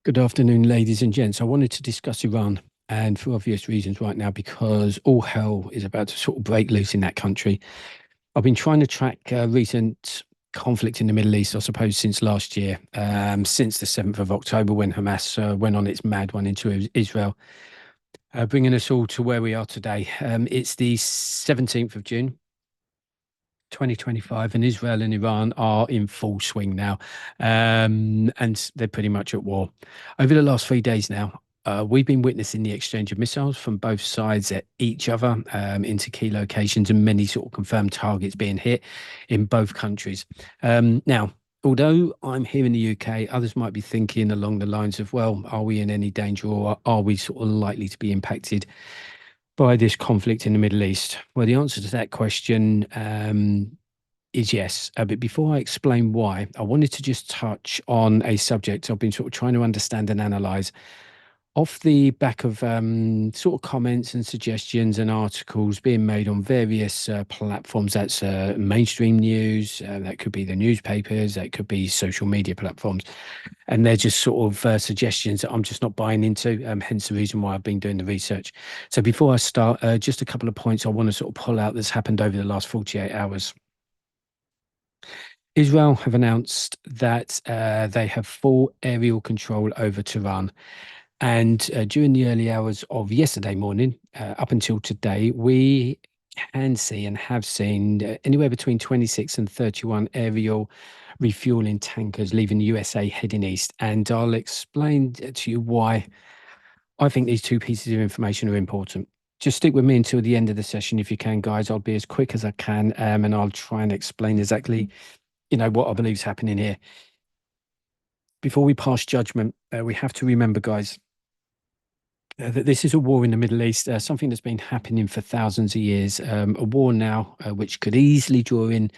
Good afternoon, ladies and gents. I wanted to discuss Iran, and for obvious reasons right now, because all hell is about to sort of break loose in that country. I've been trying to track recent conflict in the Middle East, I suppose, since last year, since the 7th of October, when Hamas went on its mad one into Israel, bringing us all to where we are today. It's the 17th of June. 2025, and Israel and Iran are in full swing now, and they're pretty much at war. Over the last 3 days now, we've been witnessing the exchange of missiles from both sides at each other into key locations, and many sort of confirmed targets being hit in both countries. Now, although I'm here in the UK, others might be thinking along the lines of, well, are we in any danger, or are we sort of likely to be impacted by this conflict in the Middle East? Well, the answer to that question is yes. But before I explain why, I wanted to just touch on a subject I've been sort of trying to understand and analyze off the back of sort of comments and suggestions and articles being made on various platforms. That's mainstream news, that could be the newspapers, that could be social media platforms. And they're just sort of suggestions that I'm just not buying into, hence the reason why I've been doing the research. So before I start, just a couple of points I want to sort of pull out that's happened over the last 48 hours. Israel have announced that they have full aerial control over Tehran. And during the early hours of yesterday morning, up until today, we can see and have seen anywhere between 26 and 31 aerial refueling tankers leaving the USA heading east. And I'll explain to you why I think these two pieces of information are important. Just stick with me until the end of the session if you can, guys. I'll be as quick as I can, and I'll try and explain exactly, what I believe is happening here. Before we pass judgment, we have to remember, guys, that this is a war in the Middle East, something that's been happening for thousands of years. A war now which could easily draw in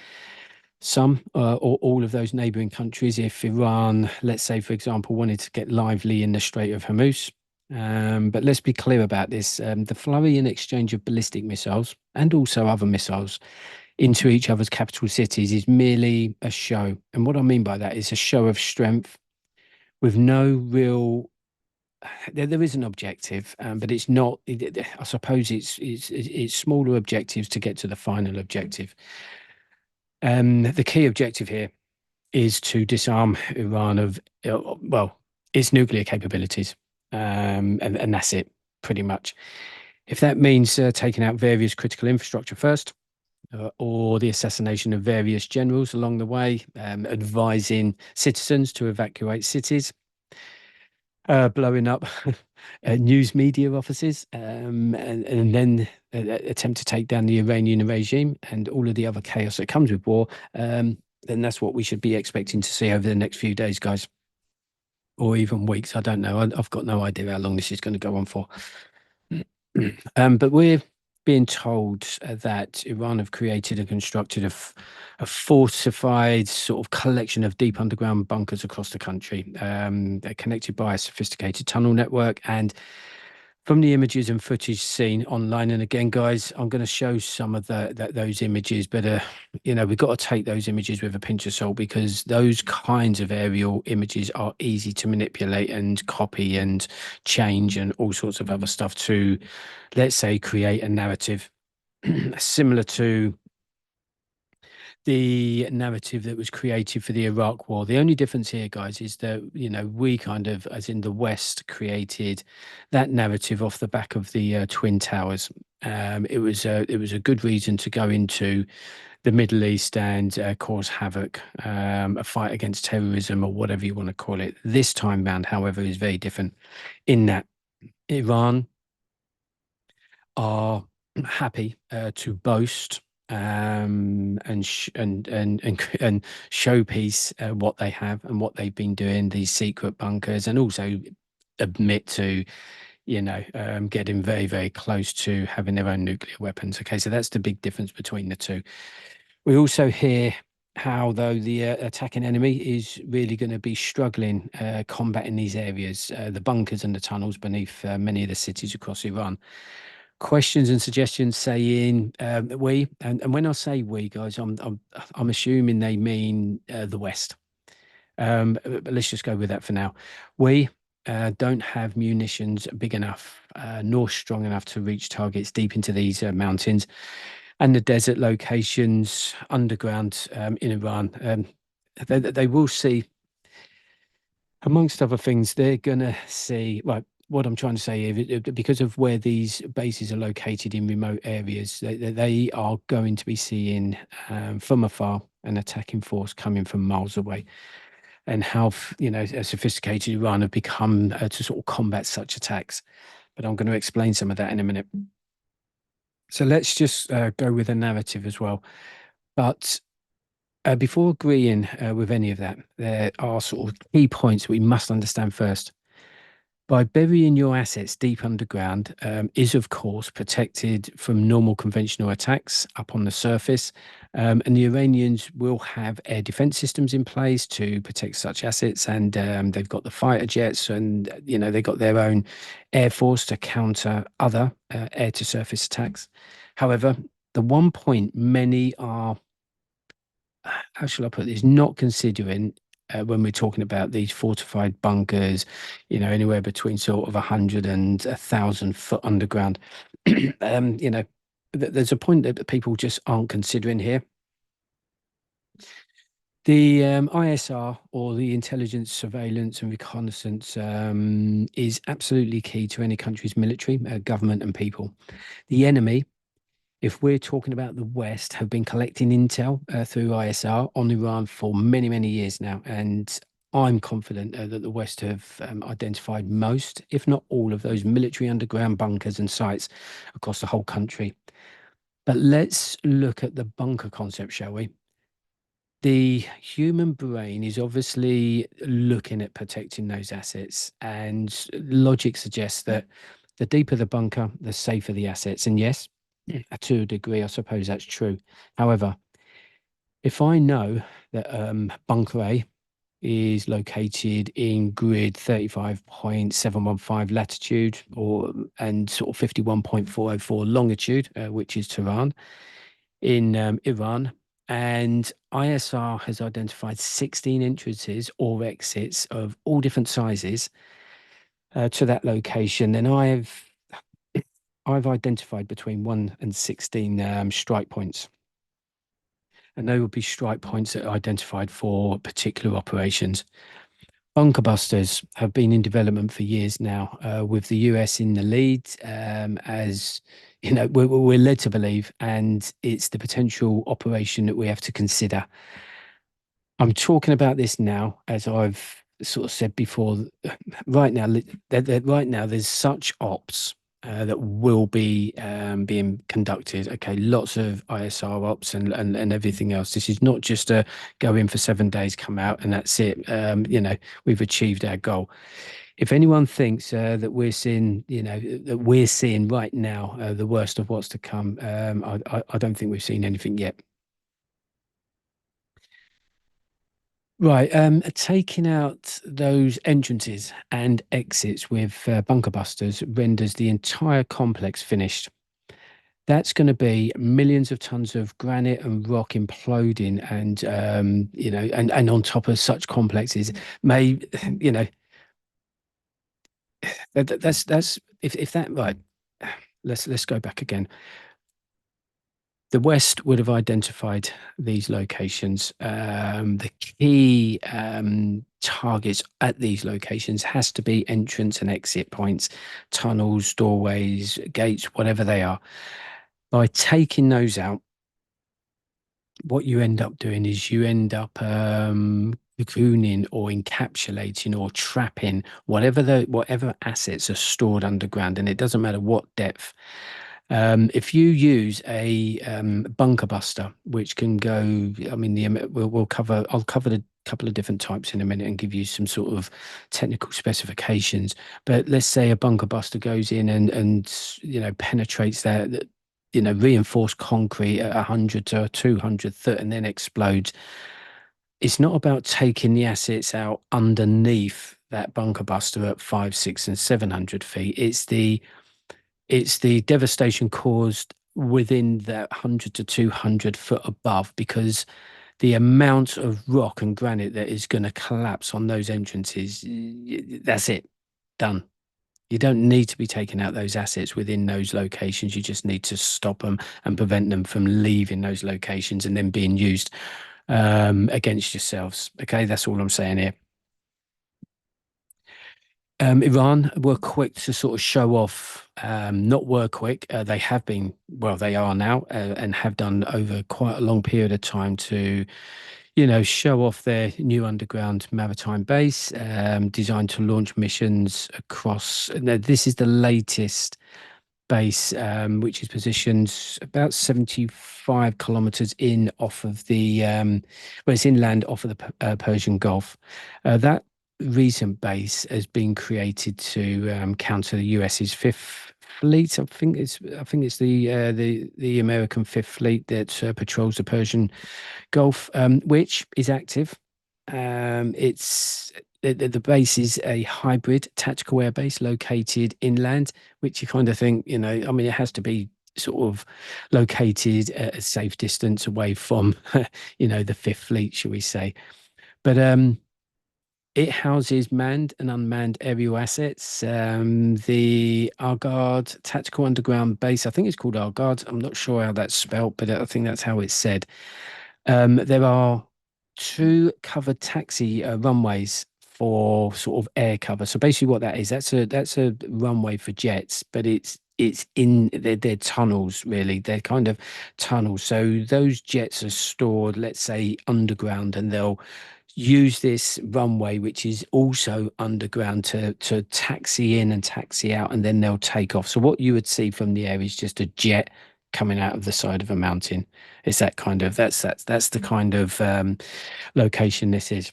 some or all of those neighboring countries if Iran, let's say, for example, wanted to get lively in the Strait of Hormuz. But let's be clear about this. The flurry and exchange of ballistic missiles and also other missiles into each other's capital cities is merely a show. And what I mean by that is a show of strength with no real there is an objective, but it's not. I suppose it's smaller objectives to get to the final objective. The key objective here is to disarm Iran of well, its nuclear capabilities, and that's it, pretty much. If that means taking out various critical infrastructure first, or the assassination of various generals along the way, advising citizens to evacuate cities, blowing up news media offices, and then attempt to take down the Iranian regime and all of the other chaos that comes with war, then that's what we should be expecting to see over the next few days, guys, or even weeks. I don't know. I've got no idea how long this is going to go on for. But we're being told that Iran have created and constructed a fortified sort of collection of deep underground bunkers across the country. They're connected by a sophisticated tunnel network. And from the images and footage seen online, and again, guys, I'm going to show some of those images, but we've got to take those images with a pinch of salt, because those kinds of aerial images are easy to manipulate and copy and change and all sorts of other stuff to, let's say, create a narrative similar to the narrative that was created for the Iraq War. The only difference here, guys, is that, we kind of, as in the West, created that narrative off the back of the Twin Towers. It was a good reason to go into the Middle East and cause havoc, a fight against terrorism, or whatever you want to call it. This time round, however, is very different in that Iran are happy to boast and showpiece what they have and what they've been doing, these secret bunkers, and also admit to getting very, very close to having their own nuclear weapons. Okay, so that's the big difference between the two. We also hear how, though, the attacking enemy is really going to be struggling combating these areas, the bunkers and the tunnels beneath many of the cities across Iran. Questions and suggestions saying and when I say we, guys, I'm assuming they mean the West. But let's just go with that for now. We don't have munitions big enough nor strong enough to reach targets deep into these mountains and the desert locations underground in Iran. They will see, amongst other things, they're going to see, like, what I'm trying to say here, because of where these bases are located in remote areas, they are going to be seeing from afar an attacking force coming from miles away, and how sophisticated Iran have become to sort of combat such attacks. But I'm going to explain some of that in a minute. So let's just go with a narrative as well. But before agreeing with any of that, there are sort of key points we must understand first. By burying your assets deep underground is, of course, protected from normal conventional attacks up on the surface. And the Iranians will have air defense systems in place to protect such assets. And they've got the fighter jets, and, they've got their own air force to counter other air to surface attacks. However, the one point many are, how shall I put this, not considering when we're talking about these fortified bunkers, anywhere between sort of 100 and 1,000 foot underground. There's a point that people just aren't considering here. The ISR, or the intelligence, surveillance, and reconnaissance, is absolutely key to any country's military, government, and people. The enemy, if we're talking about the West, have been collecting intel through ISR on Iran for many, many years now. And I'm confident that the West have identified most, if not all, of those military underground bunkers and sites across the whole country. But let's look at the bunker concept, shall we? The human brain is obviously looking at protecting those assets, and logic suggests that the deeper the bunker, the safer the assets. And yes, to a degree, I suppose that's true. However, if I know that bunker A is located in grid 35.715 latitude, and sort of 51.404 longitude, which is Tehran in Iran, and ISR has identified 16 entrances or exits of all different sizes to that location, then I've identified between 1 and 16 strike points. And they will be strike points that are identified for particular operations. Bunker busters have been in development for years now, with the US in the lead, as we're led to believe, and it's the potential operation that we have to consider. I'm talking about this now, as I've sort of said before. Right now, right now, there's such ops that will be being conducted. Okay, lots of ISR ops and everything else. This is not just a go in for 7 days, come out, and that's it. We've achieved our goal. If anyone thinks that we're seeing, that we're seeing right now the worst of what's to come, I don't think we've seen anything yet. Right, taking out those entrances and exits with bunker busters renders the entire complex finished. That's going to be millions of tons of granite and rock imploding, and and on top of such complexes, may you know that's if that right. Let's go back again. The West would have identified these locations. The key targets at these locations has to be entrance and exit points, tunnels, doorways, gates, whatever they are. By taking those out, what you end up doing is you end up cocooning or encapsulating or trapping whatever assets are stored underground, and it doesn't matter what depth. If you use a bunker buster, which can go, I mean, I'll cover the couple of different types in a minute and give you some sort of technical specifications. But let's say a bunker buster goes in and penetrates that, reinforced concrete at 100 to 200 foot and then explodes. It's not about taking the assets out underneath that bunker buster at 5, 6, and 700 feet. It's the devastation caused within that 100 to 200 foot above, because the amount of rock and granite that is going to collapse on those entrances, that's it. Done. You don't need to be taking out those assets within those locations. You just need to stop them and prevent them from leaving those locations and then being used against yourselves. Okay, that's all I'm saying here. Iran were quick to sort of show off, not were quick, they have been, well, they are now, and have done over quite a long period of time to, show off their new underground maritime base, designed to launch missions across. Now, this is the latest base, which is positioned about 75 kilometers in off of well, it's inland off of the Persian Gulf. That recent base has been created to counter the US's Fifth Fleet. I think it's the American Fifth Fleet that patrols the Persian Gulf, which is active. It's the base is a hybrid tactical air base located inland, which you kind of think, I mean, it has to be sort of located at a safe distance away from, the Fifth Fleet, shall we say. But it houses manned and unmanned aerial assets. The Argard Tactical Underground Base, I think it's called Argard. I'm not sure how that's spelt, but I think that's how it's said. There are two covered taxi runways for sort of air cover. So basically, what that is, that's a runway for jets, but it's in they're tunnels really. They're kind of tunnels. So those jets are stored, let's say, underground, and they'll use this runway, which is also underground, to taxi in and taxi out, and then they'll take off. So what you would see from the air is just a jet coming out of the side of a mountain. It's that kind of that's the kind of location this is.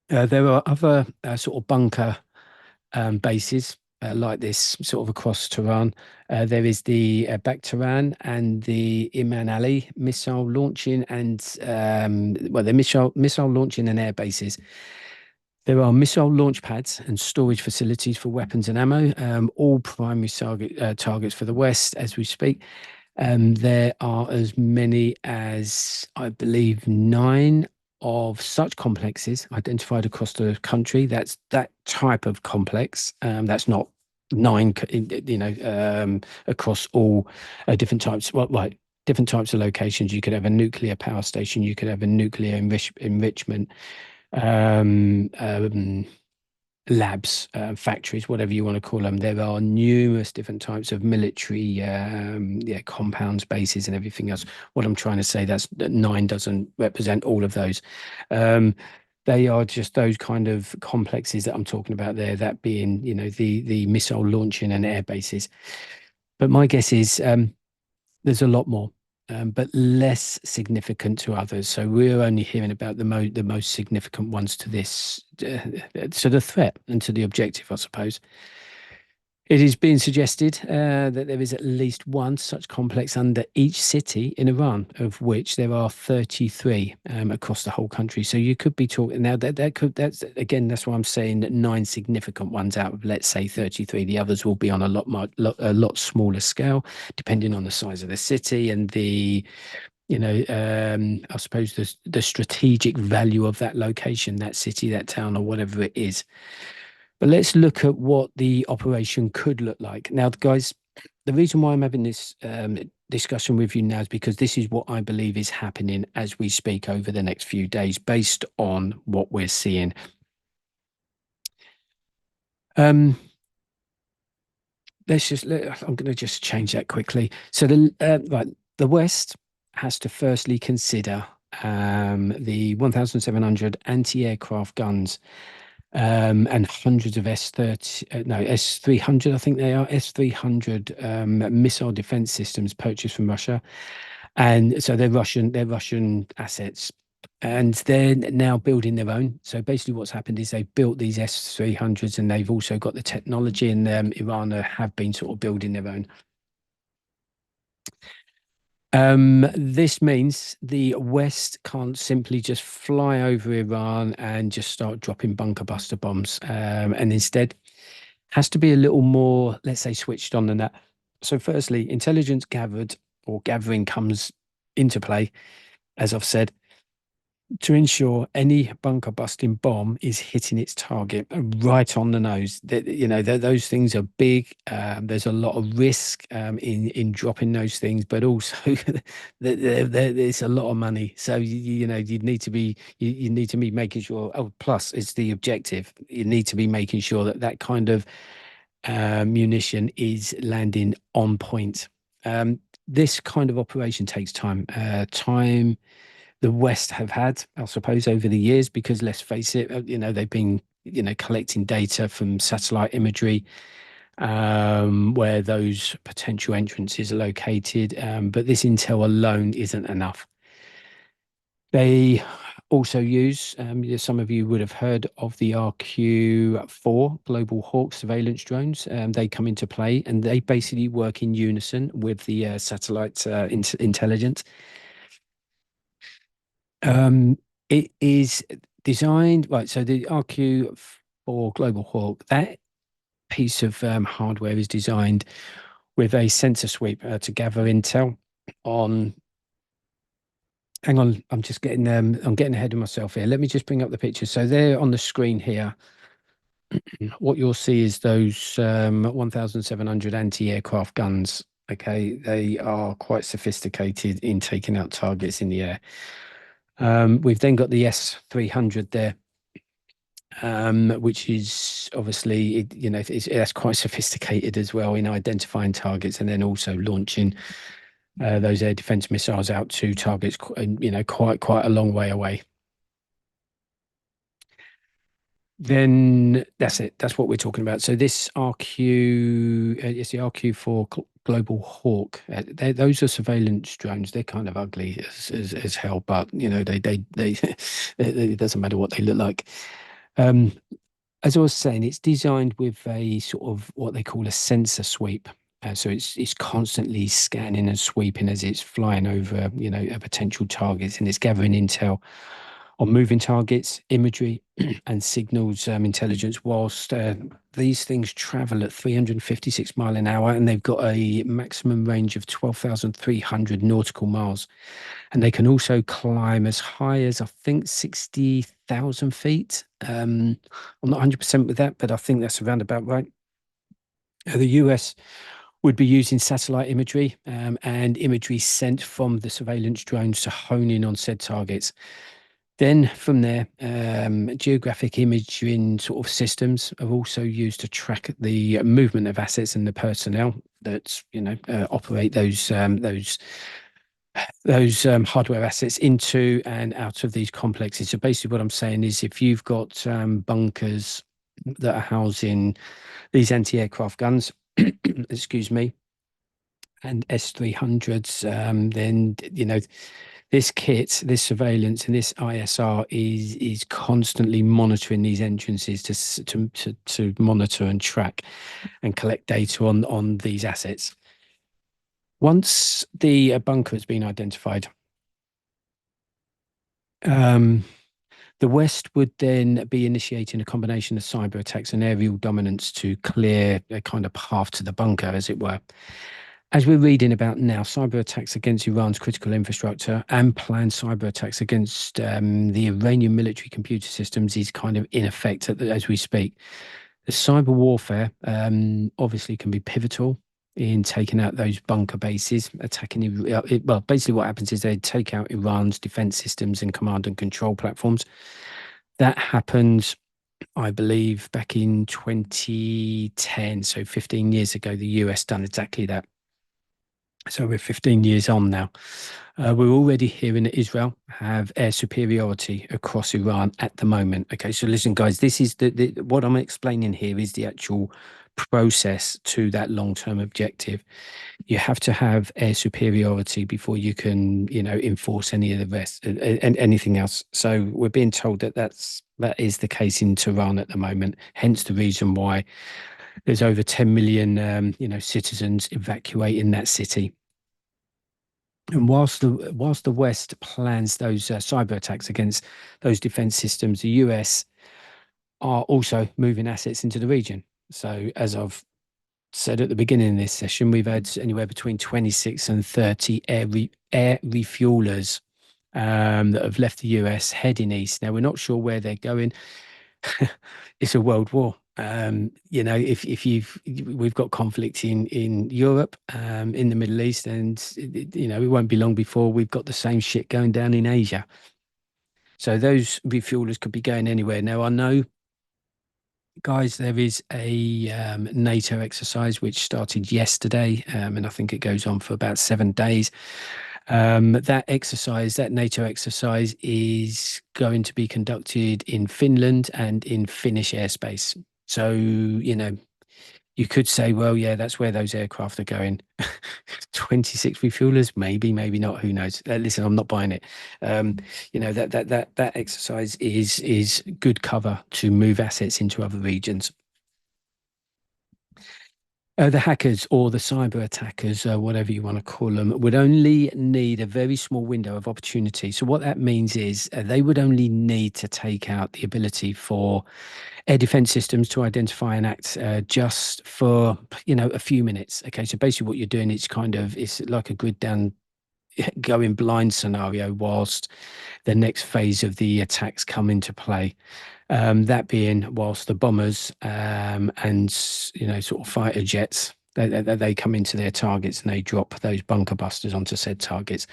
There are other sort of bunker bases like this sort of across Tehran. There is the Bakhtaran and the Iman Ali missile launching and well, the missile launching and air bases. There are missile launch pads and storage facilities for weapons and ammo, all primary targets for the West as we speak. There are as many as, I believe, 9 of such complexes identified across the country. That's that type of complex. That's not 9, across all different types. Well, like different types of locations. You could have a nuclear power station. You could have a nuclear enrichment. Um, um, Labs, factories, whatever you want to call them. There are numerous different types of military, compounds, bases, and everything else. What I'm trying to say, that 9 doesn't represent all of those. They are just those kind of complexes that I'm talking about there. That being, the missile launching and air bases. But my guess is there's a lot more, but less significant to others. So we're only hearing about the most significant ones to this, to the threat and to the objective, I suppose. It is being suggested that there is at least one such complex under each city in Iran, of which there are 33 across the whole country. So you could be talking now that's again, that's why I'm saying that 9 significant ones out of, let's say, 33. The others will be on a lot smaller scale, depending on the size of the city and I suppose the strategic value of that location, that city, that town, or whatever it is. But let's look at what the operation could look like. Now, guys, the reason why I'm having this discussion with you now is because this is what I believe is happening as we speak over the next few days, based on what we're seeing. I'm going to just change that quickly. So the West has to firstly consider the 1,700 anti-aircraft guns, and hundreds of S-300, I think they are S-300 missile defense systems purchased from Russia, and so they're Russian assets, and they're now building their own. So basically, what's happened is they've built these S-300s, and they've also got the technology, and Iran have been sort of building their own. This means the West can't simply just fly over Iran and just start dropping bunker buster bombs, and instead has to be a little more, let's say, switched on than that. So firstly, intelligence gathering comes into play, as I've said. to ensure any bunker busting bomb is hitting its target right on the nose. Those things are big. There's a lot of risk in dropping those things, but also there's a lot of money. So you need to be you need to be making sure. Oh, plus it's the objective. You need to be making sure that that kind of munition is landing on point. This kind of operation takes time. Time the West have had, I suppose, over the years, because let's face it, they've been, collecting data from satellite imagery, where those potential entrances are located. But this intel alone isn't enough. They also use, some of you would have heard of the RQ-4 Global Hawk surveillance drones. They come into play and they basically work in unison with the satellite intelligence. It is designed, right. So the RQ-4 Global Hawk, that piece of hardware is designed with a sensor sweep to gather intel on. Hang on, I'm getting ahead of myself here. Let me just bring up the picture. So there on the screen here, what you'll see is those 1,700 anti-aircraft guns. Okay, they are quite sophisticated in taking out targets in the air. We've then got the S300 there, which is obviously, that's quite sophisticated as well in identifying targets and then also launching those air defense missiles out to targets, quite a long way away. Then that's it. That's what we're talking about. So this RQ, it's the RQ-4 Global Hawk. Those are surveillance drones. They're kind of ugly as hell, but it doesn't matter what they look like. As I was saying, it's designed with a sort of what they call a sensor sweep. So it's constantly scanning and sweeping as it's flying over, potential targets, and it's gathering intel on moving targets, imagery, and signals intelligence. Whilst these things travel at 356 mile an hour, and they've got a maximum range of 12,300 nautical miles, and they can also climb as high as, I think, 60,000 feet. I'm not 100% with that, but I think that's around about right. The US would be using satellite imagery and imagery sent from the surveillance drones to hone in on said targets. Then from there, geographic imaging sort of systems are also used to track the movement of assets and the personnel that operate those hardware assets into and out of these complexes. So basically, what I'm saying is, if you've got bunkers that are housing these anti-aircraft guns, excuse me, and S300s, then this kit, this surveillance, and this ISR is constantly monitoring these entrances to monitor and track and collect data on these assets. Once the bunker has been identified, the West would then be initiating a combination of cyber attacks and aerial dominance to clear a kind of path to the bunker, as it were. As we're reading about now, cyber attacks against Iran's critical infrastructure and planned cyber attacks against the Iranian military computer systems is kind of in effect as we speak. The cyber warfare obviously can be pivotal in taking out those bunker bases, attacking well, basically what happens is they take out Iran's defense systems and command and control platforms. That happened, I believe, back in 2010, so 15 years ago. The US done exactly that. So we're 15 years on now. We're already hearing that Israel have air superiority across Iran at the moment. Okay, so listen, guys, this is what I'm explaining here is the actual process to that long-term objective. You have to have air superiority before you can, enforce any of the rest and anything else. So we're being told that that is the case in Tehran at the moment. Hence the reason why there's over 10 million, citizens evacuating that city. And whilst the West plans those cyber attacks against those defense systems, the US are also moving assets into the region. So as I've said at the beginning of this session, we've had anywhere between 26 and 30 air refuelers that have left the US heading east. Now, we're not sure where they're going. It's a world war. You know, if we've got conflict in Europe, in the Middle East, and you know, it won't be long before we've got the same shit going down in Asia. So those refuelers could be going anywhere. Now, I know, guys, there is a NATO exercise which started yesterday, and I think it goes on for about 7 days. That exercise, that NATO exercise, is going to be conducted in Finland and in Finnish airspace. So, you know, you could say, well, yeah, that's where those aircraft are going. 26 refuelers, maybe, maybe not. Who knows? Listen, I'm not buying it. You know, that exercise is good cover to move assets into other regions. The hackers or the cyber attackers, whatever you want to call them, would only need a very small window of opportunity. So what that means is they would only need to take out the ability for air defense systems to identify and act just for, you know, a few minutes. Okay, so basically what you're doing is kind of, it's like a grid down going blind scenario whilst the next phase of the attacks come into play. That being whilst the bombers and, you know, sort of fighter jets, they come into their targets and they drop those bunker busters onto said targets.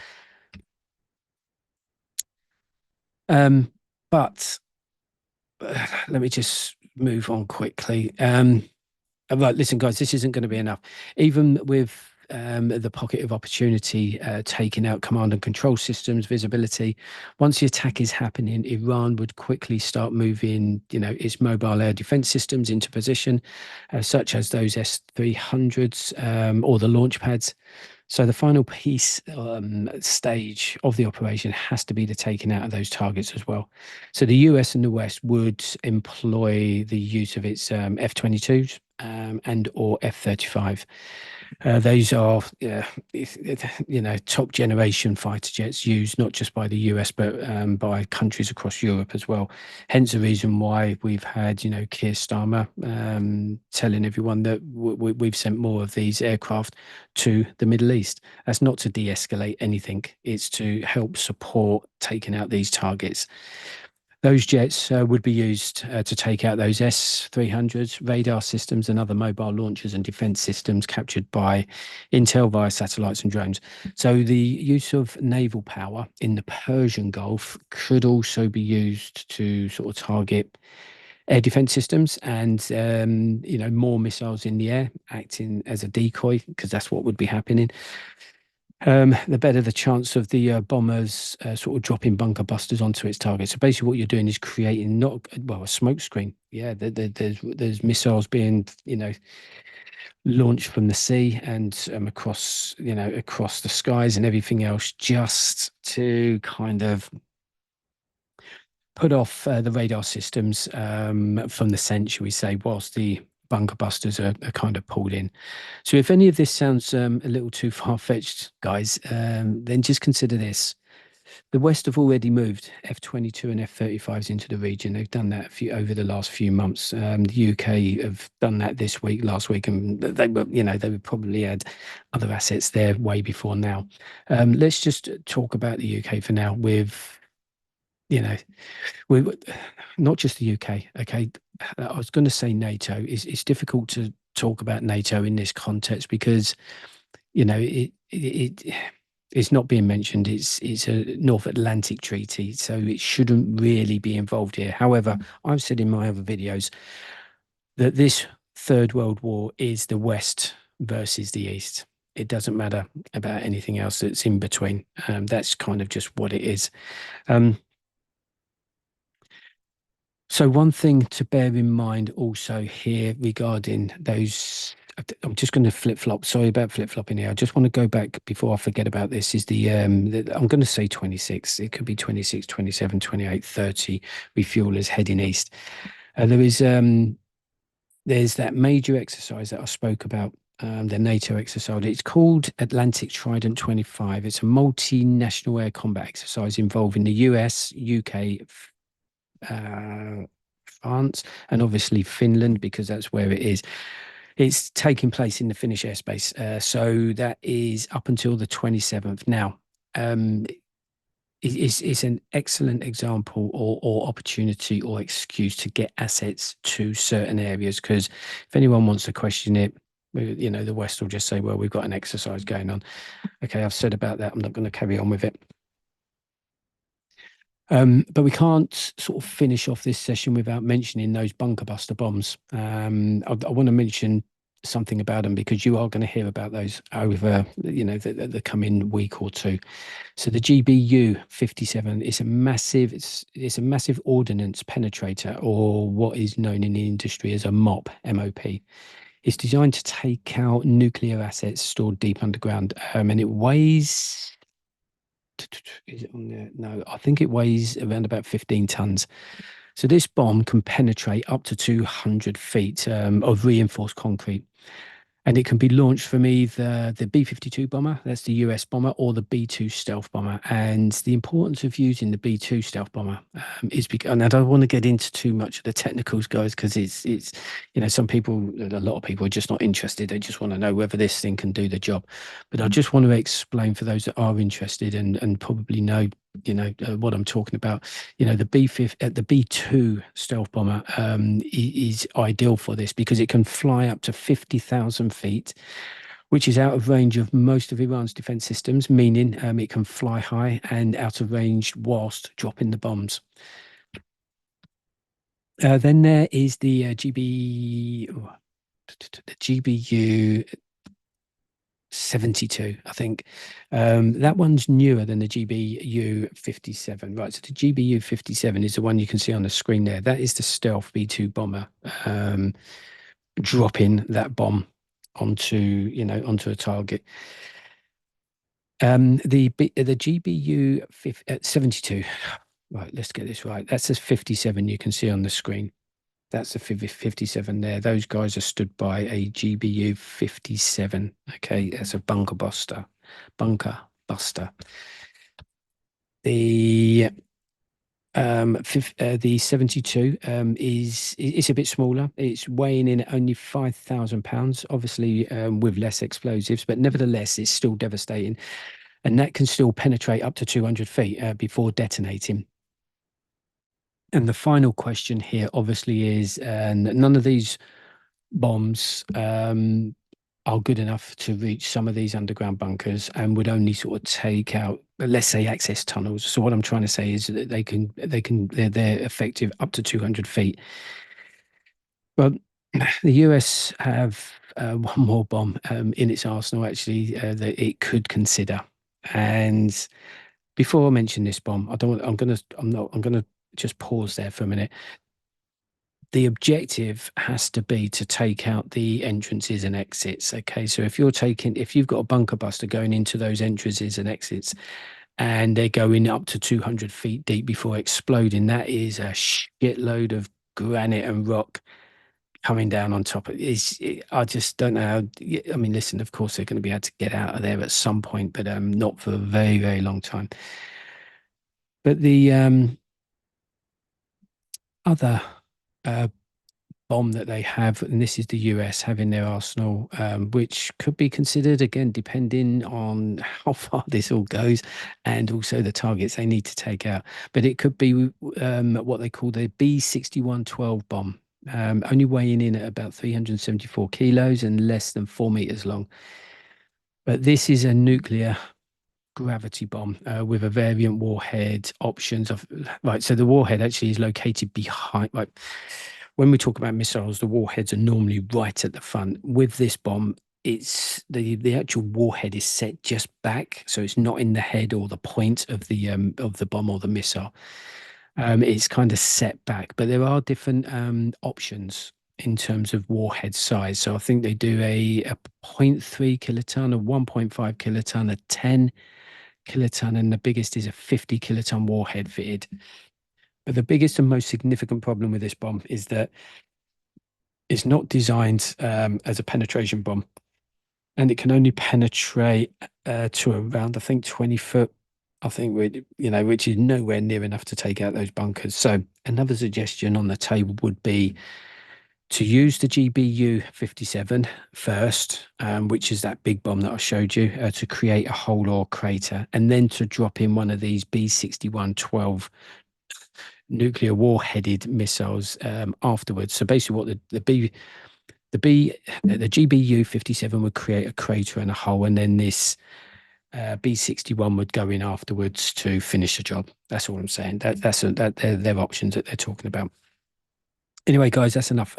But let me just move on quickly. Right, listen, guys, this isn't going to be enough. Even with the pocket of opportunity taking out command and control systems, visibility, once the attack is happening, Iran would quickly start moving, you know, its mobile air defense systems into position, such as those S-300s or the launch pads. So the final piece stage of the operation has to be the taking out of those targets as well. So the US and the West would employ the use of its F-22s and or F-35. Those are, you know, top generation fighter jets used not just by the US, but by countries across Europe as well. Hence the reason why we've had, you know, Keir Starmer telling everyone that we've sent more of these aircraft to the Middle East. That's not to de-escalate anything. It's to help support taking out these targets. Those jets would be used to take out those S-300s, radar systems, and other mobile launchers and defense systems captured by Intel via satellites and drones. So the use of naval power in the Persian Gulf could also be used to sort of target air defense systems and, you know, more missiles in the air acting as a decoy, because that's what would be happening. The better the chance of the bombers sort of dropping bunker busters onto its target. So basically, what you're doing is creating not well a smoke screen. Yeah, there's missiles being, you know, launched from the sea and across, you know, across the skies and everything else, just to kind of put off the radar systems from the scent, shall we say, whilst the bunker busters are kind of pulled in. So if any of this sounds a little too far-fetched, guys, then just consider this. The West have already moved F-22 and F-35s into the region. They've done that over the last few months. The UK have done that this week, last week, and they were, you know, they would probably add other assets there way before now. Let's just talk about the UK for now with, you know, we not just the UK. Okay, I was going to say NATO. It's difficult to talk about NATO in this context because, you know, it's not being mentioned. It's a North Atlantic Treaty, so it shouldn't really be involved here. However, I've said in my other videos that this Third World War is the West versus the East. It doesn't matter about anything else that's in between. That's kind of just what it is. So one thing to bear in mind also here regarding those, I'm just going to flip-flop. Sorry about flip-flopping here. I just want to go back before I forget about this, is I'm going to say 26. It could be 26, 27, 28, 30 refuelers heading east. There's that major exercise that I spoke about, the NATO exercise. It's called Atlantic Trident 25. It's a multinational air combat exercise involving the US, UK, France, and obviously Finland, because that's where it is. It's taking place in the Finnish airspace. So that is up until the 27th. Now, is an excellent example or opportunity or excuse to get assets to certain areas. Because if anyone wants to question it, the West will just say, well, we've got an exercise going on. Okay, I've said about that. I'm not going to carry on with it. But we can't sort of finish off this session without mentioning those bunker buster bombs. I want to mention something about them because you are going to hear about those over, the coming week or two. So the GBU 57 is it's a massive ordnance penetrator, or what is known in the industry as a MOP, MOP. It's designed to take out nuclear assets stored deep underground, and it weighs. Is it on there? No, I think it weighs around about 15 tons. So this bomb can penetrate up to 200 feet of reinforced concrete. And it can be launched from either the B-52 bomber, that's the US bomber, or the B-2 stealth bomber. And the importance of using the B-2 stealth bomber is because, and I don't want to get into too much of the technicals, guys, because it's some people, a lot of people are just not interested. They just want to know whether this thing can do the job. But I just want to explain for those that are interested and probably know, what I'm talking about. The the B-2 stealth bomber is ideal for this because it can fly up to 50,000 feet, which is out of range of most of Iran's defense systems, meaning it can fly high and out of range whilst dropping the bombs. Then there is the the GBU 72, I think. That one's newer than the GBU 57. Right, so the GBU 57 is the one you can see on the screen there. That is the stealth B-2 bomber dropping that bomb onto a target. The GBU 72. Right, let's get this right. That's a 57 you can see on the screen. That's the 57 there. Those guys are stood by a GBU 57. Okay, that's a bunker buster. Bunker buster. The 72 it's a bit smaller. It's weighing in at only 5,000 pounds, obviously with less explosives, but nevertheless, it's still devastating. And that can still penetrate up to 200 feet before detonating. And the final question here, obviously, is none of these bombs are good enough to reach some of these underground bunkers and would only sort of take out, let's say, access tunnels. So what I'm trying to say is that they're effective up to 200 feet. But the US have one more bomb in its arsenal, actually, that it could consider. And before I mention this bomb, I'm gonna just pause there for a minute. The objective has to be to take out the entrances and exits. Okay, so if you've got a bunker buster going into those entrances and exits, and they're going up to 200 feet deep before exploding, that is a shitload of granite and rock coming down on top of it. I just don't know how. I mean, listen, of course they're going to be able to get out of there at some point, but not for a very, very long time. But the other bomb that they have, and this is the US having their arsenal, which could be considered, again, depending on how far this all goes and also the targets they need to take out. But it could be what they call the B6112 bomb, only weighing in at about 374 kilos and less than 4 meters long. But this is a nuclear gravity bomb with a variant warhead options of right. So the warhead actually is located behind. Like when we talk about missiles, the warheads are normally right at the front. With this bomb, it's the actual warhead is set just back, so it's not in the head or the point of the bomb or the missile. It's kind of set back, but there are different options in terms of warhead size. So I think they do a 0.3 kiloton, a 1.5 kiloton, a 10 kiloton, and the biggest is a 50 kiloton warhead fitted. But the biggest and most significant problem with this bomb is that it's not designed as a penetration bomb, and it can only penetrate to around, I think, 20 foot. I think which is nowhere near enough to take out those bunkers. So another suggestion on the table would be to use the GBU 57 first, which is that big bomb that I showed you, to create a hole or crater, and then to drop in one of these B6112 nuclear warheaded missiles afterwards. So basically, what the GBU 57 would create a crater and a hole, and then this B61 would go in afterwards to finish the job. That's all I'm saying. That they're options that they're talking about. Anyway, guys, that's enough.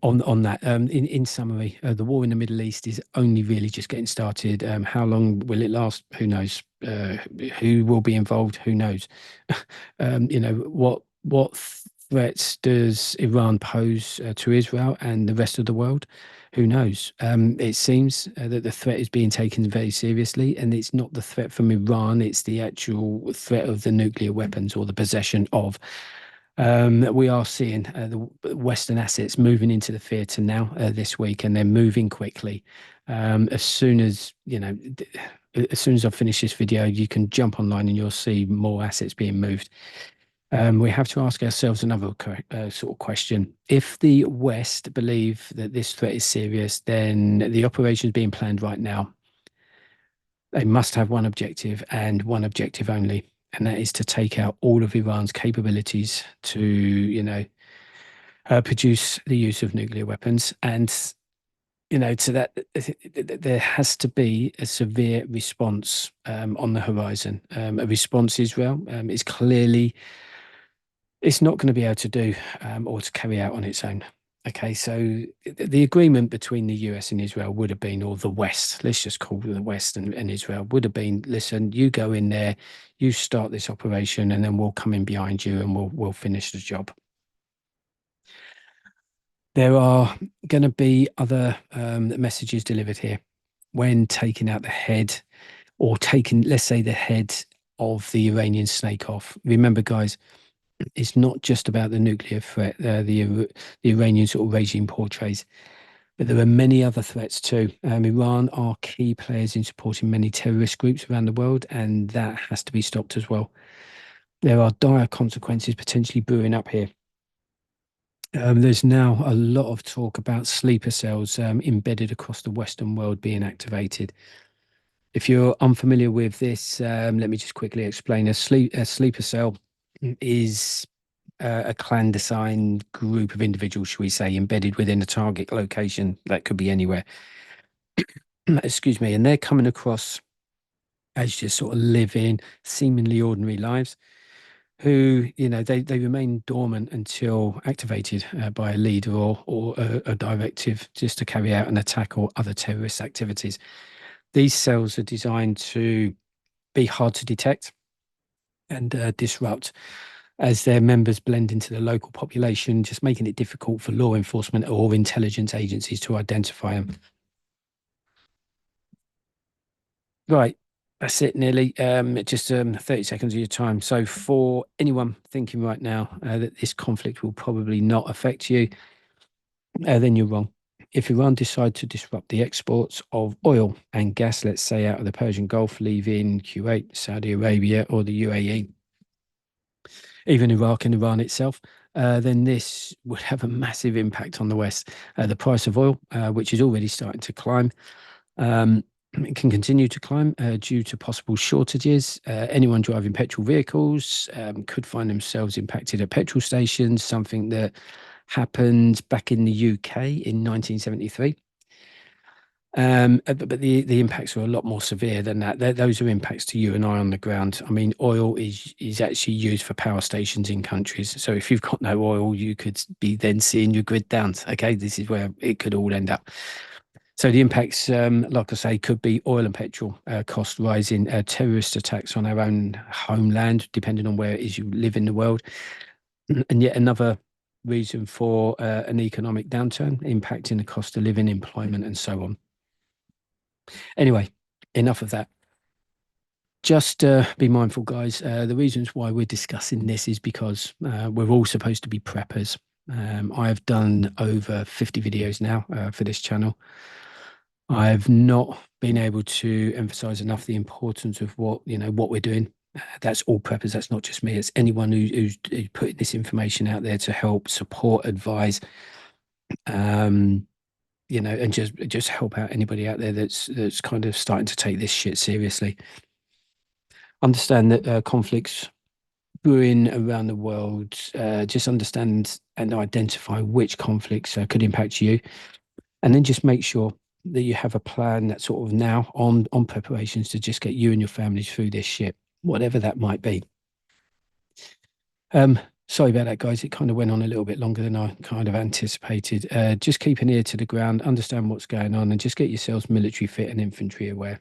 On that, in summary, the war in the Middle East is only really just getting started. How long will it last? Who knows? Who will be involved? Who knows? What threats does Iran pose to Israel and the rest of the world? Who knows? It seems that the threat is being taken very seriously, and it's not the threat from Iran; it's the actual threat of the nuclear weapons or the possession of. We are seeing the Western assets moving into the theatre now this week, and they're moving quickly. As soon as as soon as I finish this video, you can jump online and you'll see more assets being moved. We have to ask ourselves another sort of question. If the West believe that this threat is serious, then the operations being planned right now, they must have one objective and one objective only, and that is to take out all of Iran's capabilities to, produce the use of nuclear weapons. And, to that, there has to be a severe response on the horizon. A response Israel is clearly, it's not going to be able to do or to carry out on its own. Okay, so the agreement between the US and Israel would have been, or the West, let's just call it the West and Israel, would have been, listen, you go in there, you start this operation, and then we'll come in behind you and we'll finish the job. There are going to be other messages delivered here when taking out the head or taking, let's say, the head of the Iranian snake off. Remember, guys, it's not just about the nuclear threat the Iranian sort of regime portrays, but there are many other threats too. Iran are key players in supporting many terrorist groups around the world, and that has to be stopped as well. There are dire consequences potentially brewing up here. There's now a lot of talk about sleeper cells embedded across the Western world being activated. If you're unfamiliar with this, let me just quickly explain. A sleeper cell is a clandestine group of individuals, shall we say, embedded within a target location that could be anywhere. Excuse me. And they're coming across as just sort of living seemingly ordinary lives who, they remain dormant until activated by a leader or a directive just to carry out an attack or other terrorist activities. These cells are designed to be hard to detect and disrupt as their members blend into the local population, just making it difficult for law enforcement or intelligence agencies to identify them. Right, that's it nearly. Just 30 seconds of your time. So for anyone thinking right now that this conflict will probably not affect you, then you're wrong. If Iran decide to disrupt the exports of oil and gas, let's say out of the Persian Gulf, leaving Kuwait, Saudi Arabia, or the UAE, even Iraq and Iran itself, then this would have a massive impact on the West. The price of oil, which is already starting to climb, it can continue to climb due to possible shortages. Anyone driving petrol vehicles could find themselves impacted at petrol stations, something that happened back in the UK in 1973. But the impacts are a lot more severe than that. Those are impacts to you and I on the ground. I mean, oil is actually used for power stations in countries. So if you've got no oil, you could be then seeing your grid down. Okay, this is where it could all end up. So the impacts, like I say, could be oil and petrol cost rising, terrorist attacks on our own homeland, depending on where it is you live in the world, and yet another reason for an economic downturn, impacting the cost of living, employment, and so on. Anyway, enough of that. Just be mindful, guys. The reasons why we're discussing this is because we're all supposed to be preppers. I've done over 50 videos now for this channel. I've not been able to emphasize enough the importance of what we're doing. That's all preppers. That's not just me. It's anyone who's putting this information out there to help, support, advise, um, and just help out anybody out there that's kind of starting to take this shit seriously. Understand that conflicts brewing around the world. Just understand and identify which conflicts could impact you, and then just make sure that you have a plan that's sort of now on preparations to just get you and your families through this shit, whatever that might be. Sorry about that, guys. It kind of went on a little bit longer than I kind of anticipated. Just keep an ear to the ground, understand what's going on, and just get yourselves military fit and infantry aware.